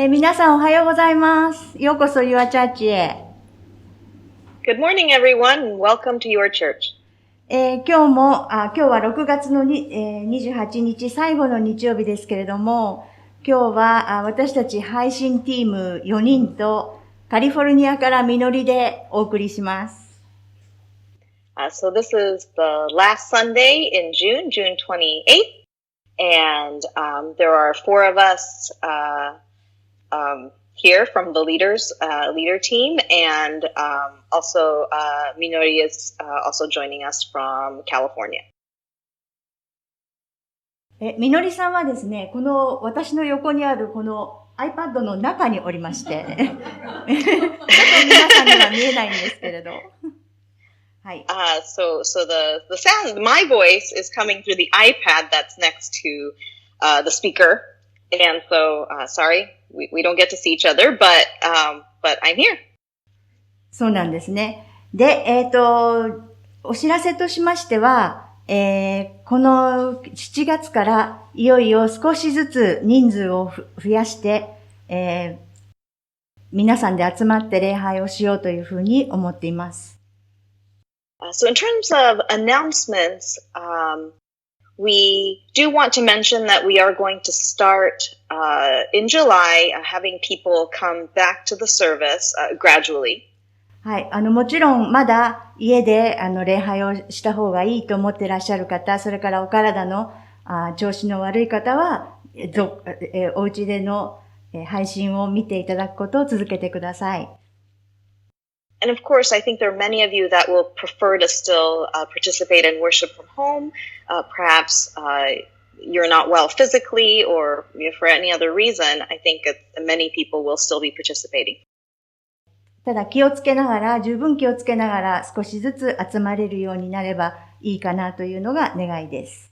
皆さんおはようございます。ようこそユアチャーチへ。Good morning, everyone, and welcome to your church. 今日は6月の28日最後の日曜日ですけれども、今日は私たち配信チーム4人とカリフォルニアからみのりでお送りします。So this is the last Sunday in June 28th, and there are four of us here from the leader team, and also Minori is also joining us from California. みのりさんはですね、この私の横にあるこの iPad の中におりまして、ちょっと皆さんには見えないんですけれど。はい。So the sound, my voice is coming through the iPad that's next to the speaker, and so sorry.We don't get to see each other, but I'm here. そうなんですね。で、お知らせとしましては、この7月からいよいよ少しずつ人数を増やして、皆さんで集まって礼拝をしようというふうに思っています。So in terms of announcements,We do want to mention that we are going to start in July having people come back to the service gradually. はい。もちろんまだ家で礼拝をした方がいいと思っていらっしゃる方、それからお体の調子の悪い方は、お家での配信を見ていただくことを続けてください。And of course, I think there are many of you that will prefer to still participate in worship from home. Perhaps you're not well physically or for any other reason. I think many people will still be participating. ただ十分気をつけながら少しずつ集まれるようになればいいかなというのが願いです。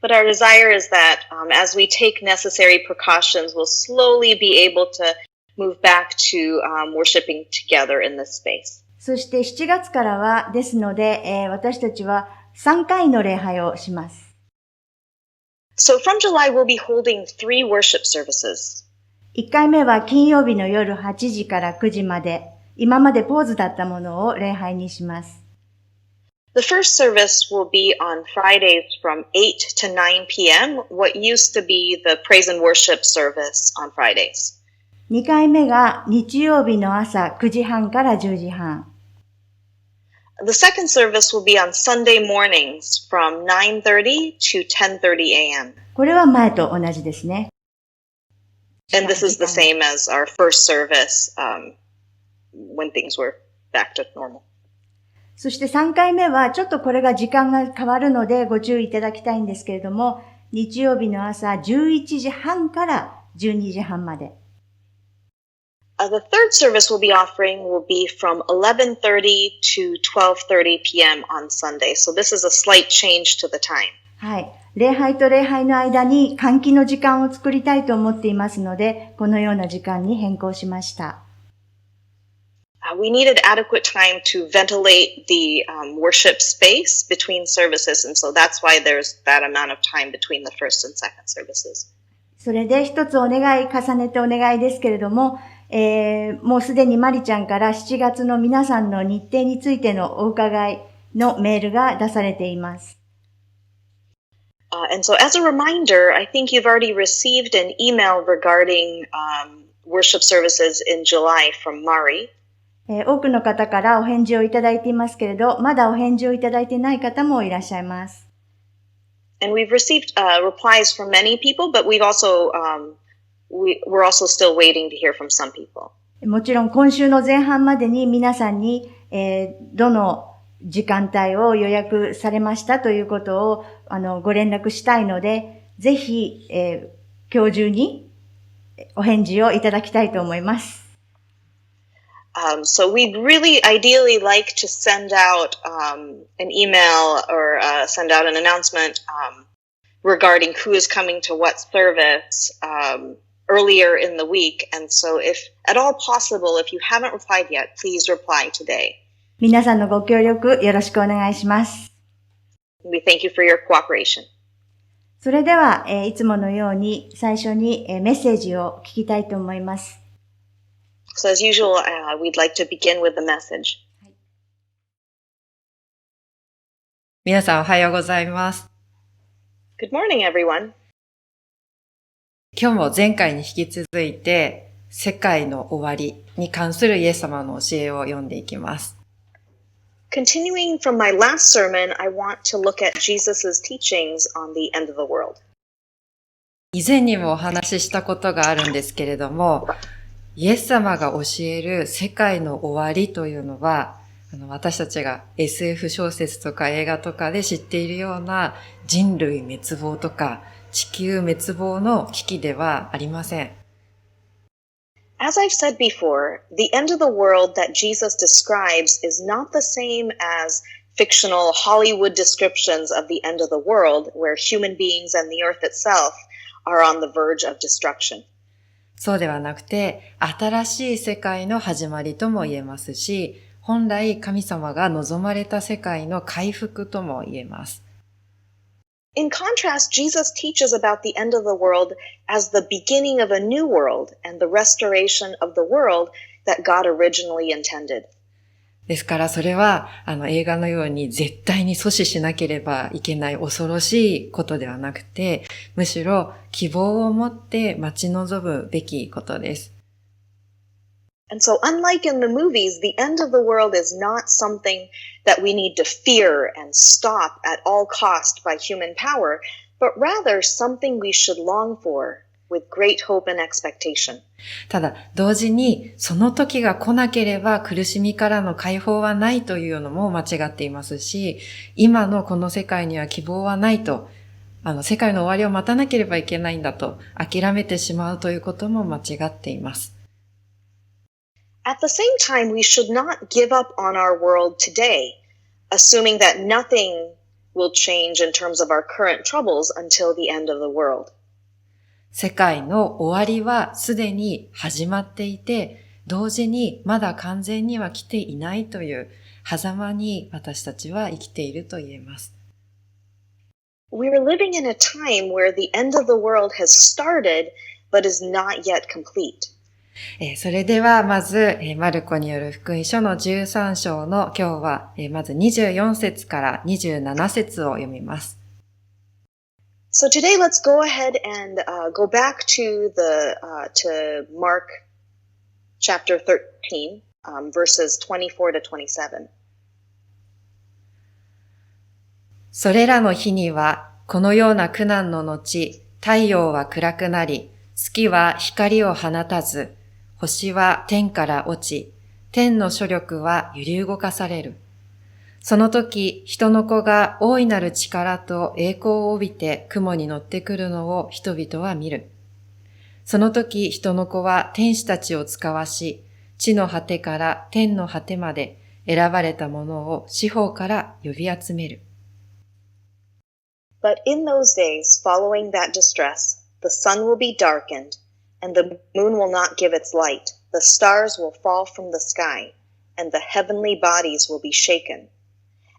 But our desire is that as we take necessary precautions, we'll slowly be able to move back to worshiping together in this space. そして7月からはですので、私たちは3回の礼拝をします。So from July we'll be holding 3 worship services. 1回目は金曜日の夜8時から9時まで、今までポーズだったものを礼拝にします。The first service will be on Fridays from 8 to 9 p.m. What used to be the praise and worship service on Fridays.2 回目が日曜日の朝9時半から10時半。The second service will be on Sunday mornings from 9:30 to 10:30 a.m. これは前と同じですね。And this is the same as our first service when things were back to normal. そして3回目はちょっとこれが時間が変わるのでご注意いただきたいんですけれども、日曜日の朝11時半から12時半まで。The third service we'll be offering will be from 11:30 to 12:30 p.m. on Sunday. So this is a slight change to the time. はい。礼拝と礼拝の間に換気の時間を作りたいと思っていますので、このような時間に変更しました。We needed adequate time to ventilate the worship space between services, and so that's why there's that amount of time between the first and second services. それで一つ重ねてお願いですけれども、もうすでにマリちゃんから7月の皆さんの日程についてのお伺いのメールが出されています。And so as a reminder, I think you've already received an email regarding worship services in July from Mari. 多くの方からお返事をいただいていますけれど、まだお返事をいただいていない方もいらっしゃいます。And we've received replies from many people, but we're also still waiting to hear from some people. もちろん今週の前半までに皆さんに、どの時間帯を予約されましたということをご連絡したいので、ぜひ、今日中にお返事をいただきたいと思います。So we'd really ideally like to send out an email or send out an announcement regarding who is coming to what service earlier in the week. And so if at all possible, if you haven't replied yet, please reply today. 皆さんのご協力よろしくお願いします。We thank you for your cooperation. それでは、いつものように最初に、メッセージを聞きたいと思います。So as usual, we'd like to begin with the message. 皆さんおはようございます。Good morning, everyone. 今日も前回に引き続いて、世界の終わりに関するイエス様の教えを読んでいきます。Continuing from my last sermon, I want to look at Jesus' teachings on the end of the world. 以前にもお話ししたことがあるんですけれども、イエス様が教える世界の終わりというのは、私たちが SF 小説とか映画とかで知っているような人類滅亡とか地球滅亡の危機ではありません。As I've said before, the end of the world that Jesus describes is not the same as fictional Hollywood descriptions of the end of the world, where human beings and the earth itself are on the verge of destruction. そうではなくて、新しい世界の始まりとも言えますし、本来神様が望まれた世界の回復とも言えます。In contrast, Jesus teaches about the end of the world as the beginning of a new world and the restoration of the world that God originally intended. ですからそれは映画のように絶対に阻止しなければいけない恐ろしいことではなくて、むしろ希望を持って待ち望むべきことです。And so, unlike in the movies, the end of the world is not something that we need to fear and stop at all cost by human power, but rather something we should long for with great hope and expectation. ただ、同時にその時が来なければ苦しみからの解放はないというのも間違っていますし、今のこの世界には希望はないと、世界の終わりを待たなければいけないんだと諦めてしまうということも間違っています。At the same time, we should not give up on our world today, assuming that nothing will change in terms of our current troubles until the end of the world. 世界の終わりはすでに始まっていて、同時にまだ完全には来ていないという狭間に私たちは生きていると言えます。We are living in a time where the end of the world has started, but is not yet complete. それではまず、マルコによる福音書の13章の今日は、まず24節から27節を読みます。So today let's go ahead and go back to to Mark chapter 13, verses 24 to 27. それらの日には、このような苦難の後、太陽は暗くなり、月は光を放たず、星は天から落ち、天の諸力は揺り動かされる。その時、人の子が大いなる力と栄光を帯びて雲に乗ってくるのを人々は見る。その時、人の子は天使たちを遣わし、地の果てから天の果てまで選ばれたものを四方から呼び集める。But in those days following that distress, the sun will be darkened, and the moon will not give its light. The stars will fall from the sky, and the heavenly bodies will be shaken.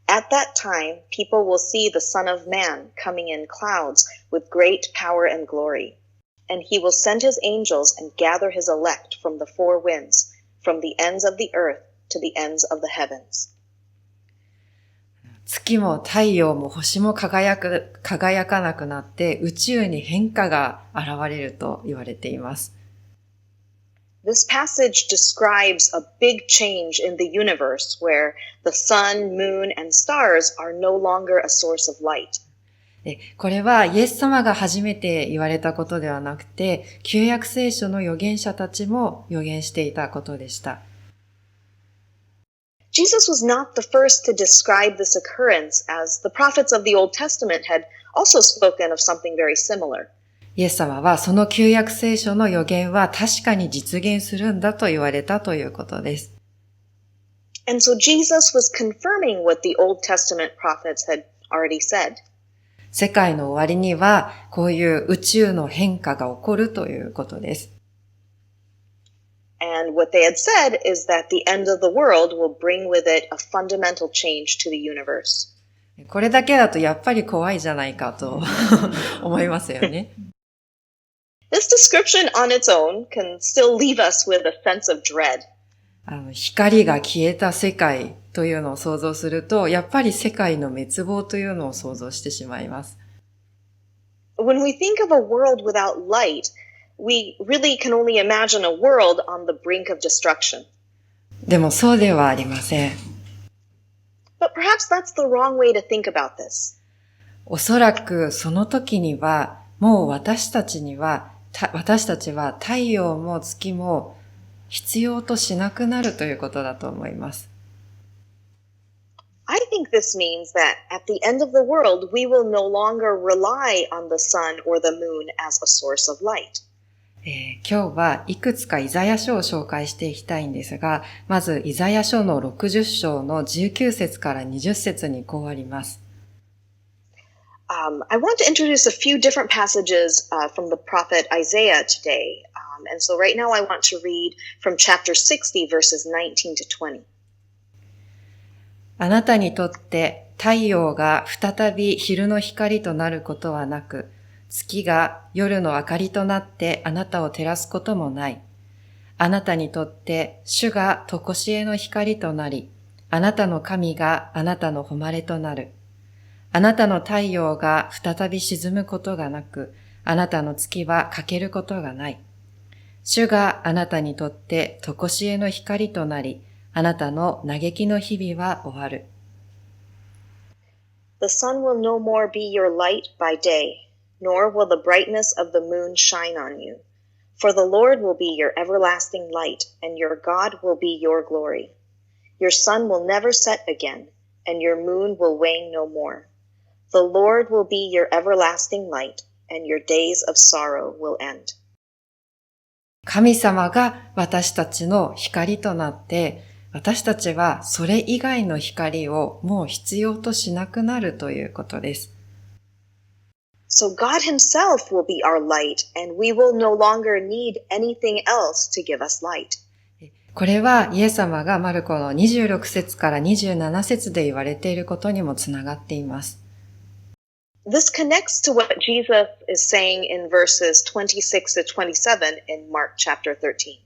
At that time, people will see the Son of Man coming in clouds with great power and glory. And he will send his angels and gather his elect from the four winds, from the ends of the earth to the ends of the heavens. 月も太陽も星も輝かなくなって宇宙に変化が現れると言われています。This passage describes a big change in the universe where the sun, moon, and stars are no longer a source of light. これはイエス様が初めて言われたことではなくて、旧約聖書の預言者たちも預言していたことでした。Jesus was not the first to describe this occurrence, as the prophets of the Old Testament had also spoken of something very similar. イエス様はその旧約聖書の預言は確かに実現するんだと言われたということです。And so Jesus was confirming what the Old Testament prophets had already said. 世界の終わりにはこういう宇宙の変化が起こるということです。And what they had said is that the end of the world will bring with it a fundamental change to the universe. これだけだとやっぱり怖いじゃないかと思いますよね。This description on its own can still leave us with a sense of dread. 光が消えた世界というのを想像すると、やっぱり世界の滅亡というのを想像してしまいます。When we think of a world without light, we really can only imagine a world on the brink of destruction. でもそうではありません。But perhaps that's the wrong way to think about this. おそらくその時には、もう私たちは太陽も月も必要としなくなるということだと思います。I think this means that at the end of the world, we will no longer rely on the sun or the moon as a source of light. 今日はいくつかイザヤ書を紹介していきたいんですが、まずイザヤ書の60章の19節から20節にこうあります。I want to introduce a few different passages from the prophet Isaiah today. And so right now I want to read from chapter 60 verses 19 to 20. あなたにとって太陽が再び昼の光となることはなく、月が夜の明かりとなってあなたを照らすこともない。あなたにとって主が常しえの光となり、あなたの神があなたの誉れとなる。あなたの太陽が再び沈むことがなく、あなたの月は欠けることがない。主があなたにとって常しえの光となり、あなたの嘆きの日々は終わる。The sun will no more be your light by day, nor will the brightness of the moon shine on you. For the Lord will be your everlasting light, and your God will be your glory. Your sun will never set again, and your moon will wane no more. The Lord will be your everlasting light, and your days of sorrow will end. 神様が私たちの光となって、私たちはそれ以外の光をもう必要としなくなるということです。So God himself will be our light, and we will no longer need anything else to give us light. これはイエス様がマルコの26節から27節で言われていることにもつながっています。This connects to what Jesus is saying in verses 26 to 27 in Mark chapter 13.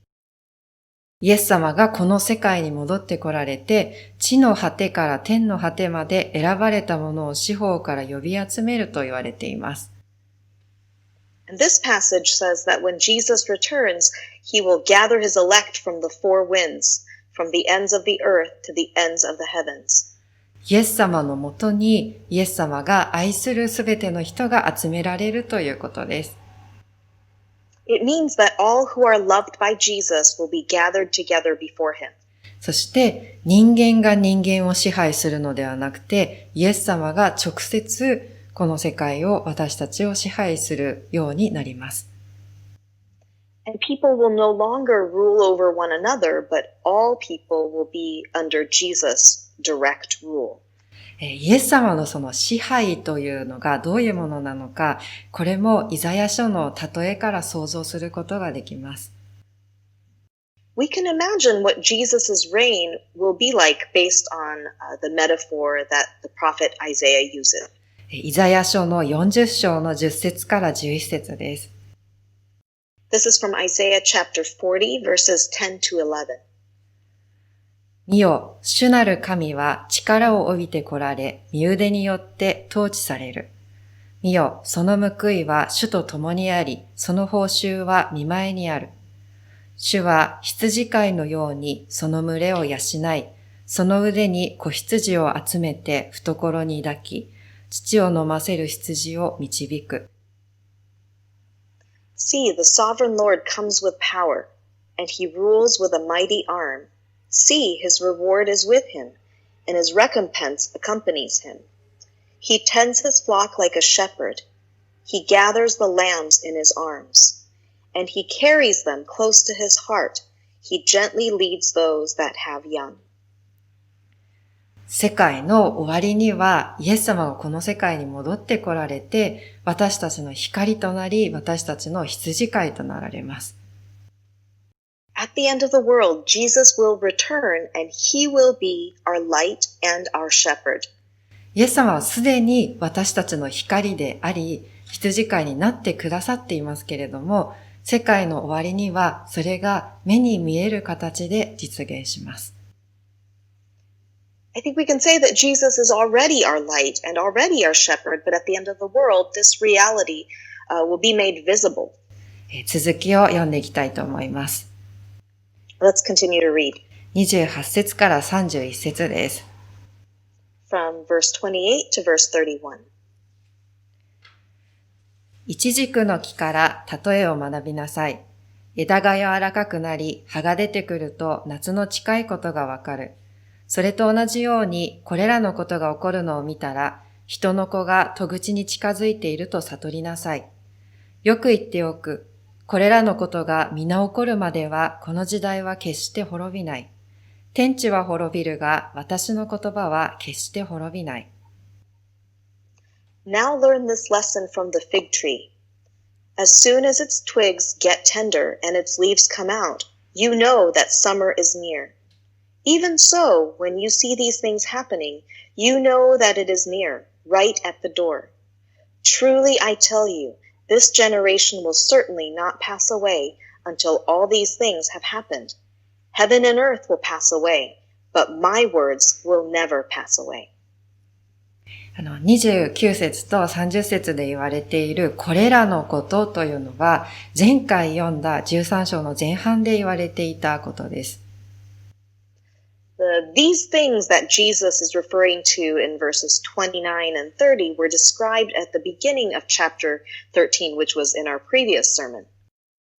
イエス様がこの世界に戻ってこられて、地の果てから天の果てまで選ばれたものを四方から呼び集めると言われています。And this passage says that when Jesus returns, he will gather his elect from the four winds, from the ends of the earth to the ends of the heavens. イエス様のもとに、イエス様が愛するすべての人が集められるということです。It means that all who are loved by Jesus will be gathered together before him. そして人間が人間を支配するのではなくて、イエス様が直接この世界を私たちを支配するようになります。And people will no longer rule over one another, but all people will be under Jesus' direct rule. イエス様のその支配というのがどういうものなのか、これもイザヤ書の例えから想像することができます。We can imagine what Jesus' reign will be like based on the metaphor that the prophet Isaiah uses. イザヤ書の40章の10節から11節です。This is from Isaiah chapter 40 verses 10 to 11. 見よ、主なる神は力を帯びて来られ、身腕によって統治される。見よ、その報いは主と共にあり、その報酬は見前にある。主は羊飼いのようにその群れを養い、その腕に子羊を集めて懐に抱き、乳を飲ませる羊を導く。See, the sovereign Lord comes with power, and he rules with a mighty arm. See, his reward is with him, and his recompense accompanies him. He tends his flock like a shepherd. He gathers the lambs in his arms, and he carries them close to his heart. He gently leads those that have young. 世界の終わりには、イエス様がこの世界に戻って来られて、私たちの光となり、私たちの羊飼いとなられます。At the end of the world, Jesus will return and he will be our light and our shepherd. イエス様はすでに私たちの光であり、羊飼いになってくださっていますけれども、世界の終わりにはそれが目に見える形で実現します。I think we can say that Jesus is already our light and already our shepherd, but at the end of the world, this reality will be made visible. 続きを読んでいきたいと思います。Let's continue to read. 28節から31節です。From verse 28 to verse 31. イチジクの木から例えを学びなさい。枝が柔らかくなり、葉が出てくると夏の近いことがわかる。それと同じように、これらのことが起こるのを見たら、人の子が戸口に近づいていると悟りなさい。よく言っておく。これらのことが皆起こるまでは、この時代は決して滅びない。天地は滅びるが、私の言葉は決して滅びない。Now learn this lesson from the fig tree. As soon as its twigs get tender and its leaves come out, you know that summer is near.Even so, when you see these things happening, you know that it is near, right at the door. Truly I tell you, this generation will certainly not pass away until all these things have happened. Heaven and earth will pass away, but my words will never pass away. 29節と30節で言われているこれらのことというのは、前回読んだ13章の前半で言われていたことです。These things that Jesus is referring to in verses 29 and 30 were described at the beginning of chapter 13, which was in our previous sermon.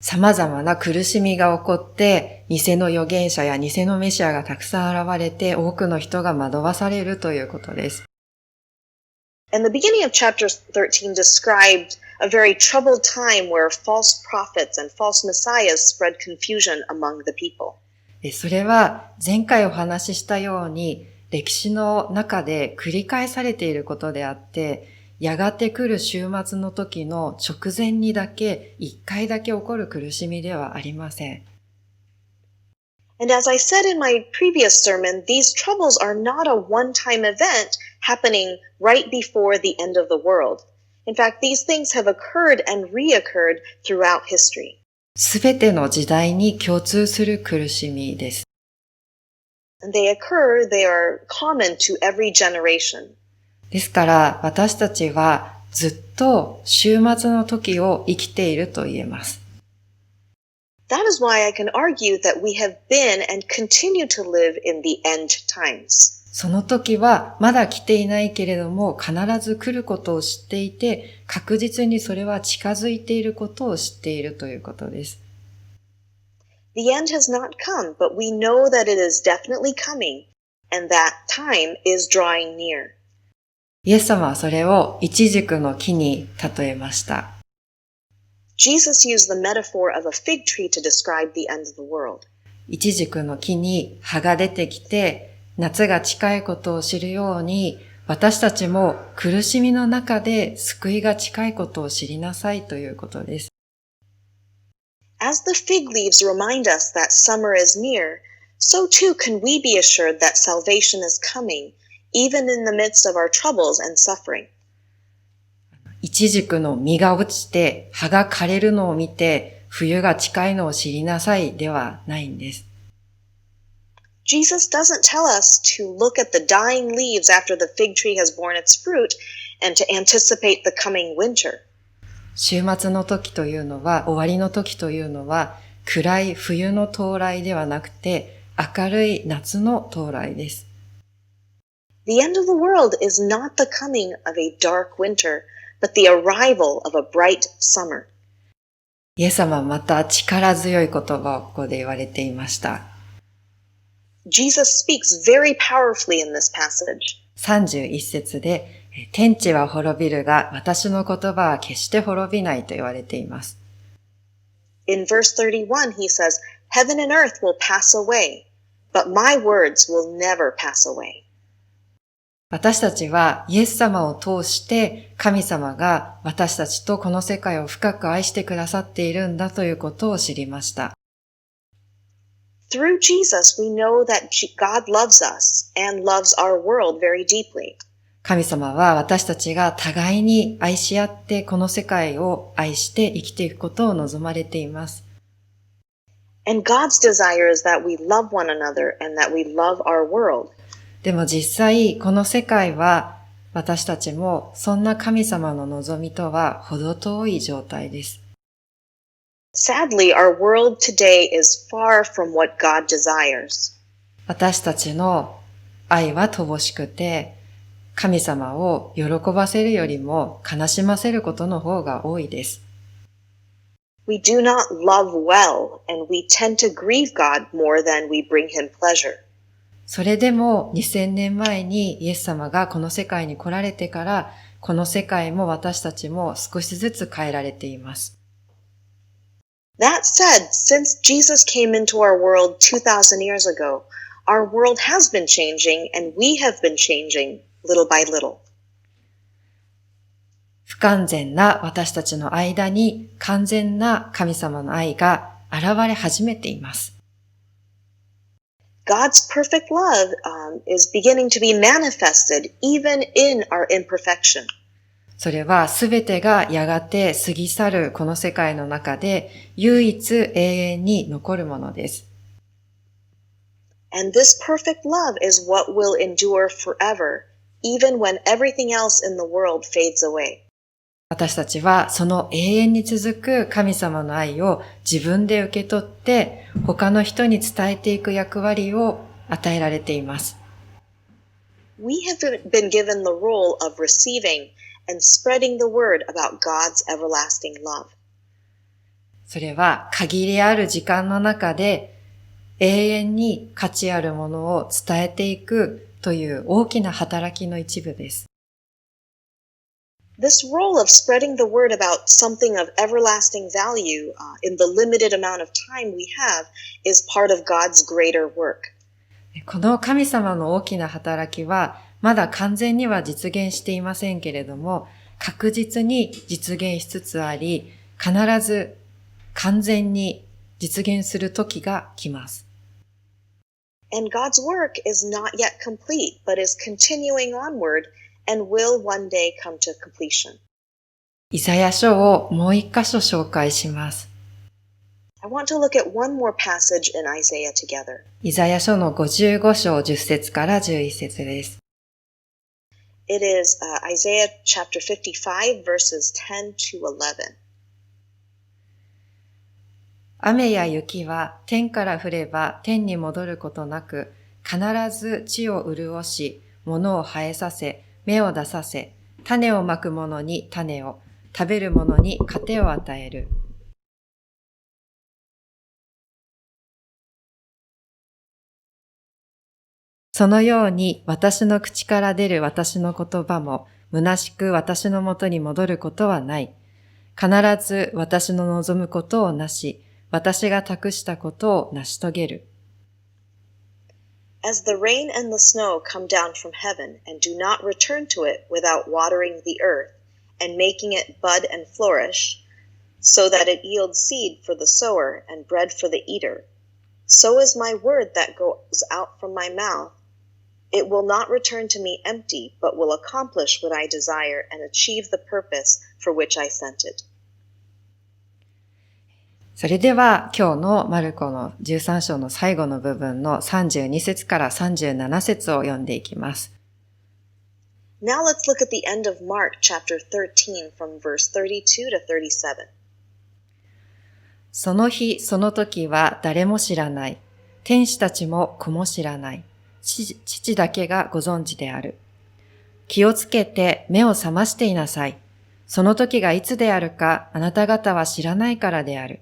様々な苦しみが起こって、偽の預言者や偽のメシアがたくさん現れて、多くの人が惑わされるということです。And the beginning of chapter 13 described a very troubled time where false prophets and false messiahs spread confusion among the people.それは前回お話ししたように歴史の中で繰り返されていることであって、やがて来る終末の時の直前にだけ一回だけ起こる苦しみではありません。And as I said in my previous sermon, these troubles are not a one-time event happening right before the end of the world. In fact, these things have occurred and reoccurred throughout history.すべての時代に共通する苦しみです。They are common to every generation. ですから私たちはずっと終末の時を生きていると言えます。That is why I can argue that we have been and continue to live in the end times. その時はまだ来ていないけれども必ず来ることを知っていて、確実にそれは近づいていることを知っているということです。The end has not come, but we know that it is definitely coming, and that time is drawing near. イエス様はそれをイチジクの木に例えました。Jesus used the metaphor of a fig tree to describe the end of the world. イチジクの木に葉が出てきて、夏が近いことを知るように、私たちも苦しみの中で救いが近いことを知りなさいということです。As the fig leaves remind us that summer is near, so too can we be assured that salvation is coming, even in the midst of our troubles and suffering. イチジクの実が落ちて葉が枯れるのを見て冬が近いのを知りなさいではないんです。Jesus doesn't tell us to look at the dying leaves after the fig tree has borne its fruit and to anticipate the coming winter. 終末の時というのは、終わりの時というのは暗い冬の到来ではなくて明るい夏の到来です。The end of the world is not the coming of a dark winter, but the arrival of a bright summer. イエス様はまた力強い言葉をここで言われていました。Jesus speaks very powerfully in this passage. 31節で、天地は滅びるが、私の言葉は決して滅びないと言われています。In verse 31, he says, Heaven and earth will pass away, but my words will never pass away. 私たちはイエス様を通して神様が私たちとこの世界を深く愛してくださっているんだということを知りました。Through Jesus, we know that God loves us and loves our world very deeply. 神様は私たちが互いに愛し合ってこの世界を愛して生きていくことを望まれています。And God's desire is that we love one another and that we love our world. でも実際この世界は私たちもそんな神様の望みとは程遠い状態です。Sadly, our world today is far from what God desires. 私たちの愛は乏しくて、神様を喜ばせるよりも悲しませることの方が多いです。We do not love well, and we tend to grieve God more than we bring Him pleasure. それでも2000年前にイエス様がこの世界に来られてから、この世界も私たちも少しずつ変えられています。That said, since Jesus came into our world 2,000 years ago, our world has been changing and we have been changing little by little. 不完全な私たちの間に完全な神様の愛が現れ始めています。God's perfect love is beginning to be manifested even in our imperfection. それはすべてがやがて過ぎ去るこの世界の中で唯一永遠に残るものです。And this perfect love is what will endure forever, even when everything else in the world fades away. 私たちはその永遠に続く神様の愛を自分で受け取って他の人に伝えていく役割を与えられています。We have been given the role of receiving and spreading the word about God's everlasting love. それは限りある時間の中で永遠に価値あるものを伝えていくという大きな働きの一部です。This role of spreading the word about something of everlasting value in the limited amount of time we have is part of God's greater work. この神様の大きな働きはまだ完全には実現していませんけれども、確実に実現しつつあり、必ず完全に実現する時が来ます。And God's work is not yet complete, but is continuing onward and will one day come to completion. イザヤ書をもう一箇所紹介します。I want to look at one more passage in Isaiah together. イザヤ書の55章10節から11節です。It is Isaiah chapter 55 verses 10 to 11. 雨や雪は天から降れば天に戻ることなく、必ず地を潤し、物を生えさせ、芽を出させ、種をまく者に種を、食べる者に糧を与える。そのように私の口から出る私の言葉も、虚しく私のもとに戻ることはない。必ず私の望むことをなし、私が託したことを成し遂げる。As the rain and the snow come down from heaven and do not return to it without watering the earth and making it bud and flourish, so that it yields seed for the sower and bread for the eater, so is my word that goes out from my mouth. It will not return to me empty, but will accomplish what I desire and achieve the purpose for which I sent it. それでは今日のマルコの13章の最後の部分の32節から37節を読んでいきます。Now let's look at the end of Mark chapter 13 from verse 32 to 37. その日その時は誰も知らない。天使たちも子も知らない。父だけがご存知である。気をつけて目を覚ましていなさい。その時がいつであるかあなた方は知らないからである。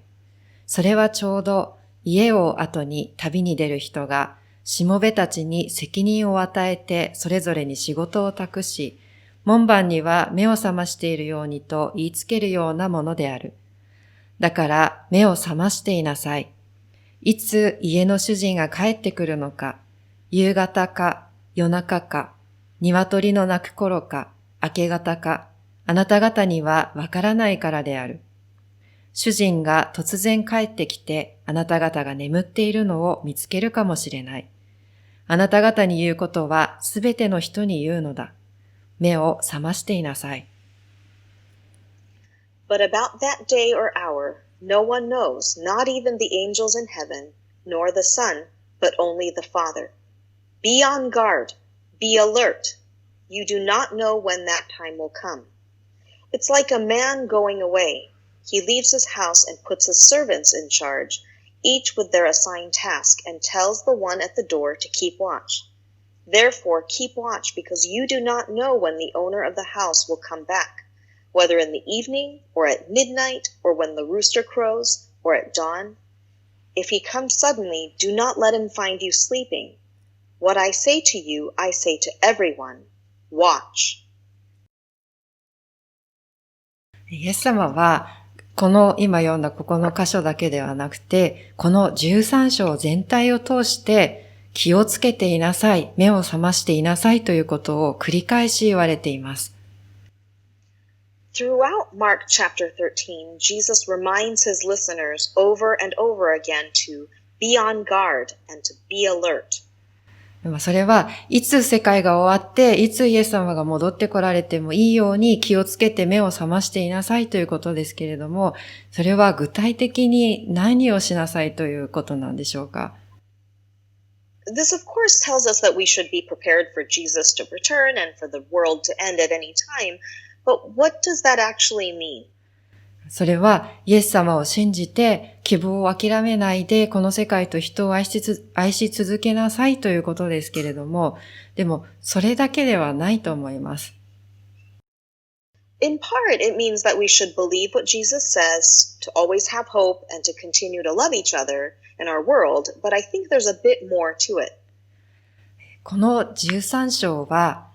それはちょうど家を後に旅に出る人がしもべたちに責任を与えてそれぞれに仕事を託し、門番には目を覚ましているようにと言いつけるようなものである。だから目を覚ましていなさい。いつ家の主人が帰ってくるのか、夕方か夜中か、鶏の鳴く頃か、明け方か、あなた方にはわからないからである。主人が突然帰ってきて、あなた方が眠っているのを見つけるかもしれない。あなた方に言うことはすべての人に言うのだ。目を覚ましていなさい。But about that day or hour, no one knows, not even the angels in heaven, nor the Son, but only the Father. Be on guard, be alert. You do not know when that time will come. It's like a man going away. He leaves his house and puts his servants in charge, each with their assigned task, and tells the one at the door to keep watch. Therefore, keep watch, because you do not know when the owner of the house will come back, whether in the evening, or at midnight, or when the rooster crows, or at dawn. If he comes suddenly, do not let him find you sleeping. What I say to you, I say to everyone, watch. イエス様は、この今読んだここの箇所だけではなくて、この13章全体を通して気をつけていなさい、目を覚ましていなさいということを繰り返し言われています。Throughout Mark chapter 13, Jesus reminds his listeners over and over again to be on guard and to be alert. それはいつ世界が終わって、いつイエス様が戻ってこられてもいいように気をつけて目を覚ましていなさいということですけれども、それは具体的に何をしなさいということなんでしょうか。This of course tells us that we should be prepared for Jesus to return and for the world to end at any time, but what does that actually mean? それはイエス様を信じて希望を諦めないでこの世界と人を愛し続けなさいということですけれども、でもそれだけではないと思います。In part, it means that we should believe what Jesus says, to always have hope, and to continue to love each other in our world, but I think there's a bit more to it. この13章は、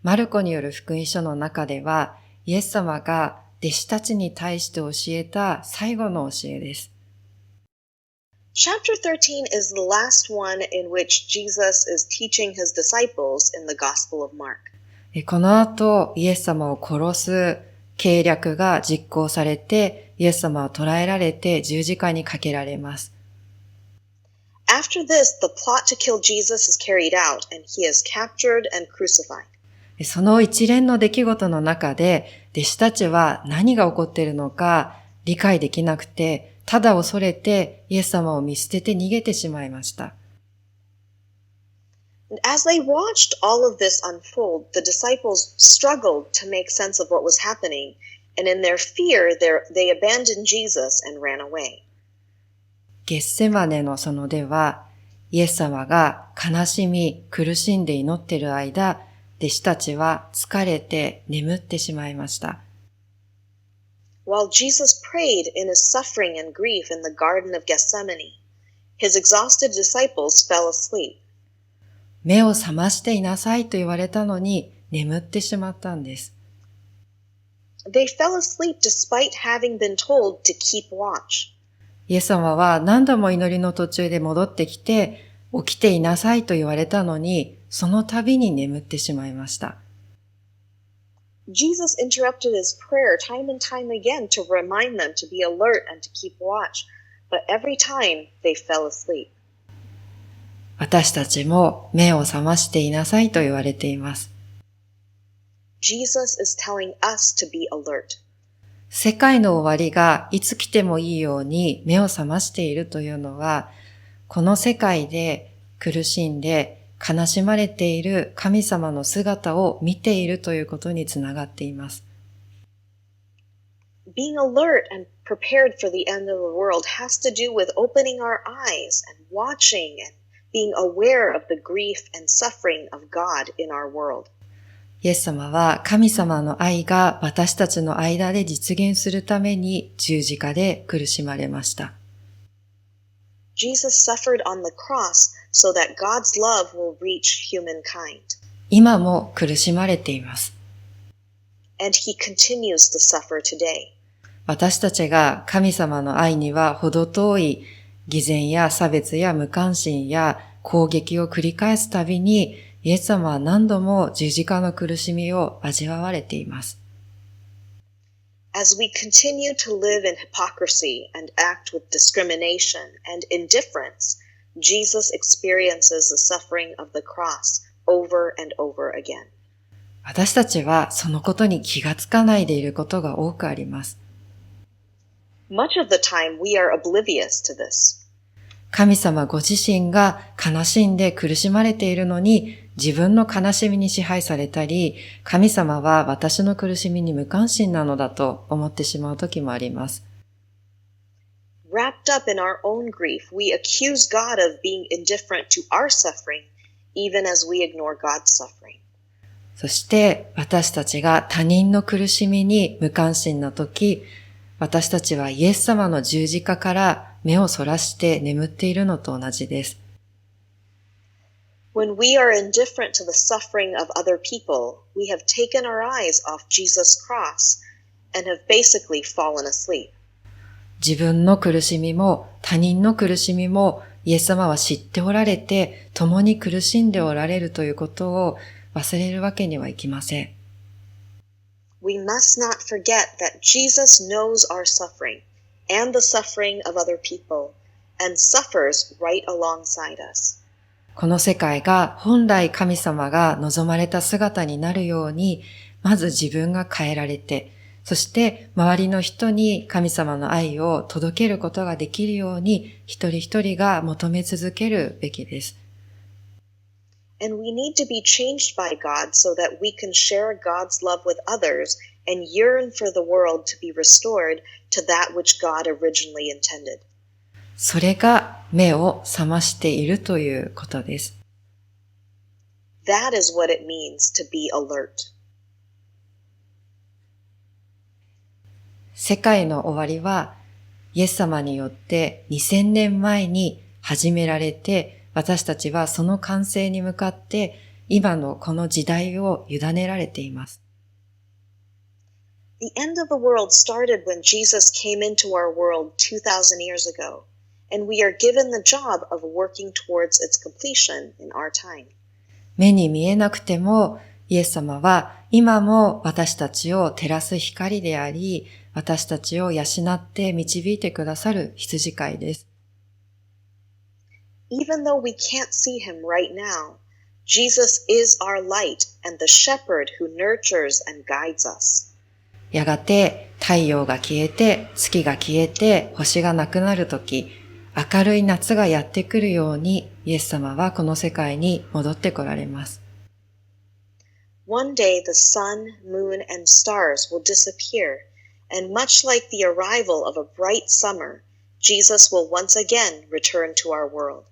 マルコによる福音書の中では、イエス様が弟子たちに対して教えた最後の教えです。Chapter 13 is the last one in which Jesus is teaching his disciples in the Gospel of Mark. この後、イエス様を殺す計略が実行されて、イエス様は捕らえられて十字架にかけられます。After this, the plot to kill Jesus is carried out, and he is captured and crucified. その一連の出来事の中で、弟子たちは何が起こっているのか理解できなくて、ただ恐れてイエス様を見捨てて逃げてしまいました。As they watched all of this unfold, the disciples struggled to make sense of what was happening, and in their fear, they abandoned Jesus and ran away. ゲッセマネの園では、イエス様が悲しみ、苦しんで祈っている間、弟子たちは疲れて眠ってしまいました。While Jesus prayed in his suffering and grief in the Garden of Gethsemane, his exhausted disciples fell asleep. 目を覚ましていなさいと言われたのに眠ってしまったんです。They fell asleep despite having been told to keep watch. イエス様は何度も祈りの途中で戻ってきて起きていなさいと言われたのにその度に眠ってしまいました。Jesus interrupted his prayer time and time again to remind them to be alert and to keep watch, but every time they fell asleep. 私たちも目を覚ましていなさいと言われています。Jesus is telling us to be alert. 世界の終わりがいつ来てもいいように目を覚ましているというのは、この世界で苦しんで悲しまれている神様の姿を見ているということにつながっています。Being alert and prepared for the end of the world has to do with opening our eyes and watching and being aware of the grief and suffering of God in our world. イエス様は神様の愛が私たちの間で実現するために十字架で苦しまれました。Jesus suffered on the cross so that God's love will reach humankind. 今も苦しまれています。And he continues to suffer today. 私たちが神様の愛には程遠い偽善や差別や無関心や攻撃を繰り返すたびに、イエス様は何度も十字架の苦しみを味わわれています。As we continue to live in hypocrisy and act with discrimination and indifference, Jesus experiences the suffering of the cross over and over again. 私たちはそのことに気がつかないでいることが多くあります。Much of the time we are oblivious to this. 神様ご自身が悲しんで苦しまれているのに、自分の悲しみに支配されたり、神様は私の苦しみに無関心なのだと思ってしまう時もあります。Wrapped up in our own grief, we accuse God of being indifferent to our suffering, even as we ignore God's suffering. そして私たちが他人の苦しみに無関心な時、私たちはイエス様の十字架から目をそらして眠っているのと同じです。When we are indifferent to the suffering of other people, we have taken our eyes off Jesus' cross and have basically fallen asleep. 自分の苦しみも他人の苦しみもイエス様は知っておられて、共に苦しんでおられるということを忘れるわけにはいきません。We must not forget that Jesus knows our suffering and the suffering of other people and suffers right alongside us. この世界が本来神様が望まれた姿になるように、まず自分が変えられて、そして周りの人に神様の愛を届けることができるように、一人一人が求め続けるべきです。And we need to be changed by God so that we can share God's love with others and yearn for the world to be restored to that which God originally intended. それが目を覚ましているということです。That is what it means to be alert. 世界の終わりはイエス様によって2000年前に始められて、私たちはその完成に向かって今のこの時代を委ねられています。The end of the world started when Jesus came into our world 2,000 years ago, and we are given the job of working towards its completion in our time. 目に見えなくてもイエス様は今も私たちを照らす光であり、私たちを養って導いてくださる羊飼いです。Even though we can't see him right now, Jesus is our light and the shepherd who nurtures and guides us. やがて太陽が消えて、月が消えて、星がなくなるとき、明るい夏がやってくるように、イエス様はこの世界に戻ってこられます。One day the sun, moon, and stars will disappear, and much like the arrival of a bright summer, Jesus will once again return to our world.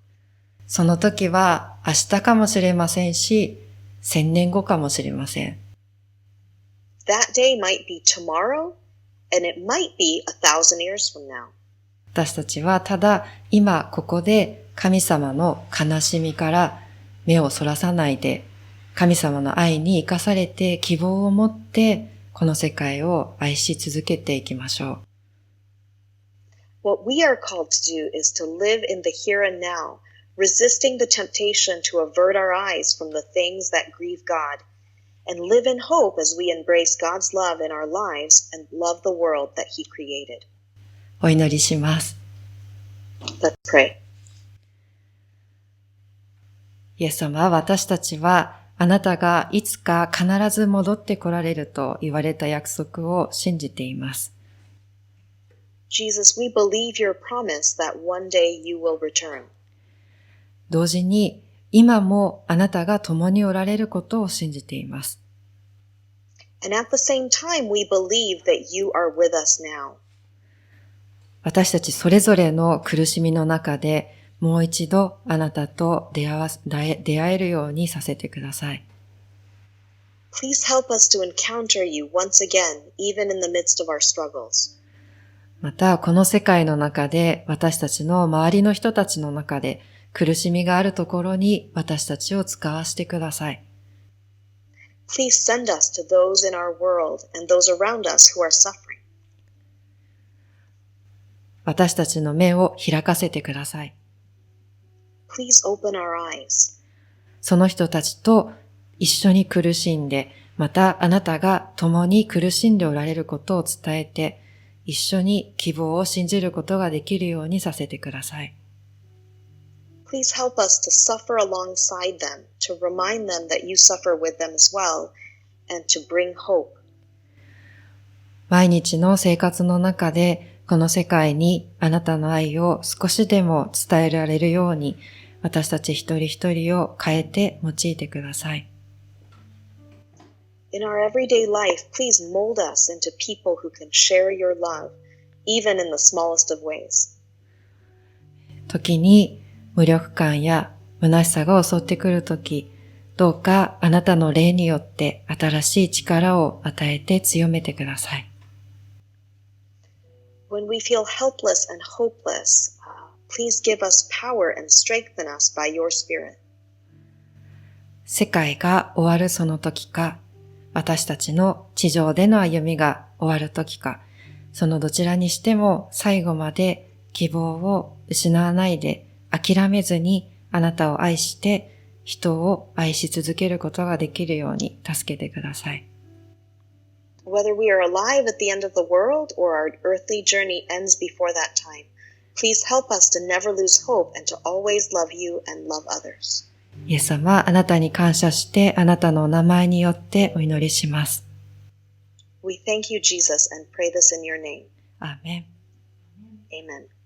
その時は明日かもしれませんし、1000年後かもしれません。That day might be tomorrow, and it might be 1,000 years from now. 私たちはただ今ここで神様の悲しみから目をそらさないで、神様の愛に生かされて希望を持ってこの世界を愛し続けていきましょう。What we are called to do is to live in the here and now, resisting the temptation to avert our eyes from the things that grieve God, and live in hope as we embrace God's love in our lives and love the world that He created. お祈りします。Let's pray. イエス様、私たちはあなたがいつか必ず戻って来られると言われた約束を信じています。Jesus, we believe your promise that one day you will return. 同時に今もあなたが共におられることを信じています。And at the same time, we believe that you are with us now. 私たちそれぞれの苦しみの中でもう一度あなたと出会えるようにさせてください。Please help us to encounter you once again, even in the midst of our struggles. またこの世界の中で私たちの周りの人たちの中で苦しみがあるところに私たちを使わせてください。Please send us to those in our world and those around us who are suffering. 私たちの目を開かせてください。Please open our eyes. その人たちと一緒に苦しんで、またあなたが共に苦しんでおられることを伝えて、一緒に希望を信じることができるようにさせてください。Please help us to suffer alongside them, to remind them that you suffer with them as well, and to bring hope. 毎日の生活の中で、この世界にあなたの愛を少しでも伝えられるように、私たち一人一人を変えて用いてください。In our everyday life, please mold us into people who can share your love, even in the smallest of ways. 時に無力感や虚しさが襲ってくるとき、どうかあなたの霊によって新しい力を与えて強めてください。When we feel helpless and hopeless, please give us power and strengthen us by your Spirit. 世界が終わるその時か、私たちの地上での歩みが終わる時か、そのどちらにしても最後まで希望を失わないで諦めずにあなたを愛して人を愛し続けることができるように助けてください。Whether we are alive at the end of the world or our earthly journey ends before that time, please help us to never lose hope and to always love you and love others. イエス様、あなたに感謝してあなたのお名前によってお祈りします。We thank you, Jesus, and pray this in your name. アーメン。Amen.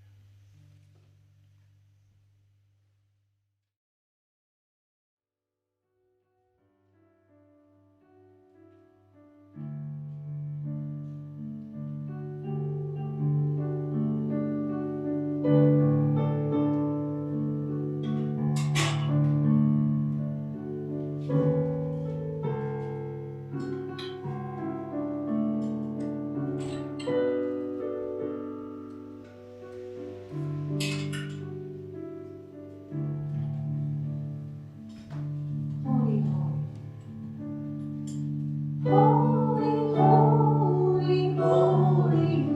Holy, holy, holy, holy.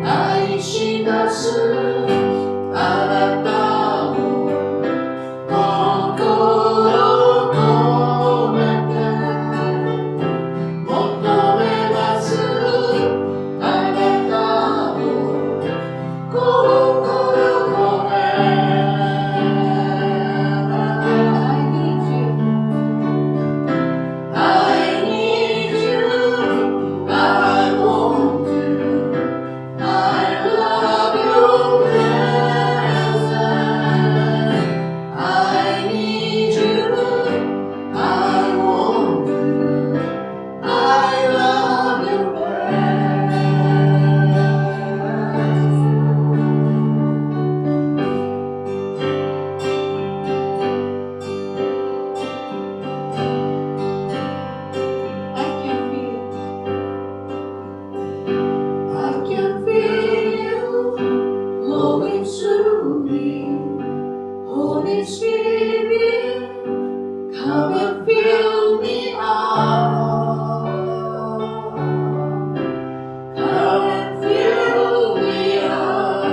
愛しますあなたを Holy Spirit, come and fill me up. Come and fill me up.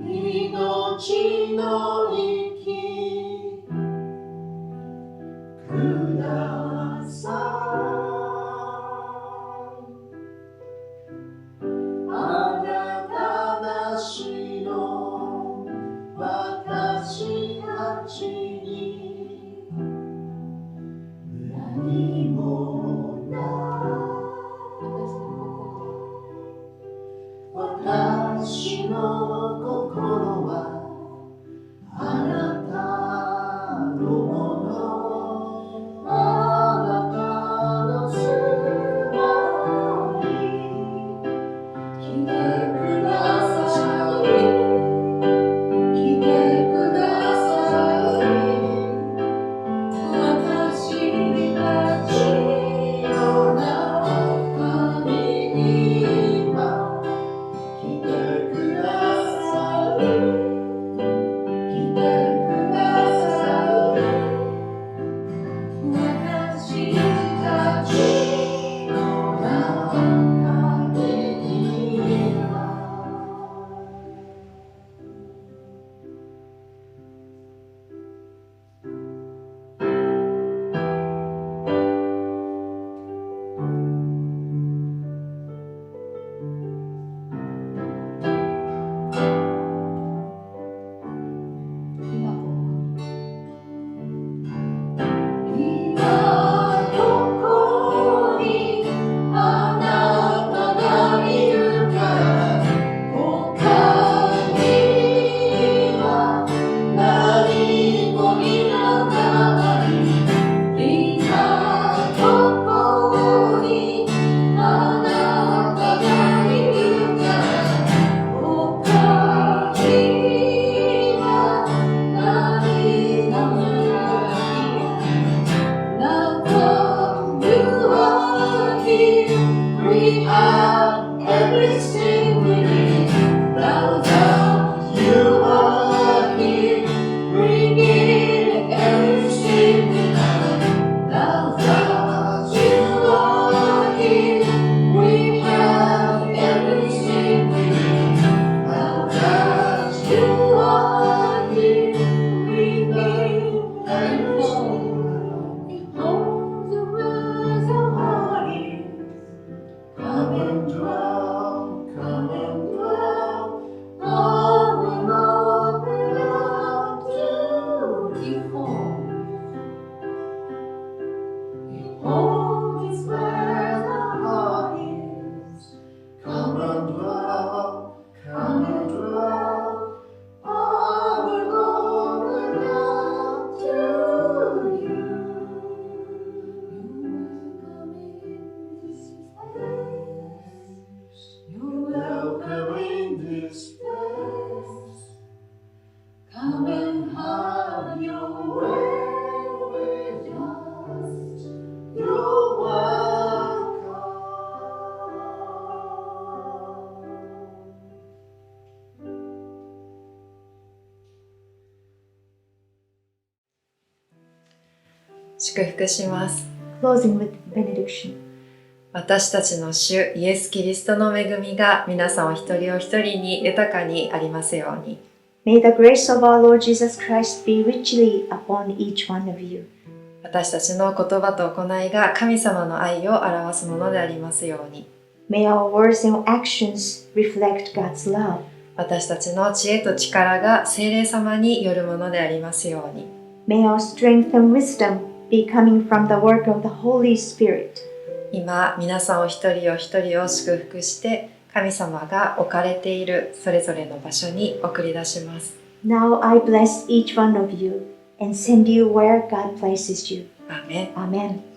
命の息ください。あなたなしの私たちに何もない私の心はあなたのものあなたの住まい来てください来てください私たちの中に今来てください来てください私たちの中に今今どこにあなたがいるか他には何もいらない今どこにあなたがいるか他には何もいらないNow come, you are here. We have everything we need. Now that you are here, we need everything we have. Now that you are here, we have everything we need. Now that you are here, we need everything. Hold the words of our ears. Come and dwell, come and dwell. All will open up to behold. Behold His words of our ears. Come and dwell, come and dwell. All will open up to you. You're welcome in this place. Come and have your way with us. You're welcome. 祝福します。 Closing with benediction. 私たちの主イエス・キリストの恵みが皆さんお一人お一人に豊かにありますように。 May the grace of our Lord Jesus Christ be richly upon each one of you. 私たちの言葉と行いが神様の愛を表すものでありますように。 May our words and actions reflect God's love. 私たちの知恵と力が聖霊様によるものでありますように。 May our strength and wisdom be coming from the work of the Holy Spirit. 今皆さんお一人お一人を祝福して神様が置かれているそれぞれの場所に送り出します。 Now I bless each one of you and send you where God places you. アーメン。Amen.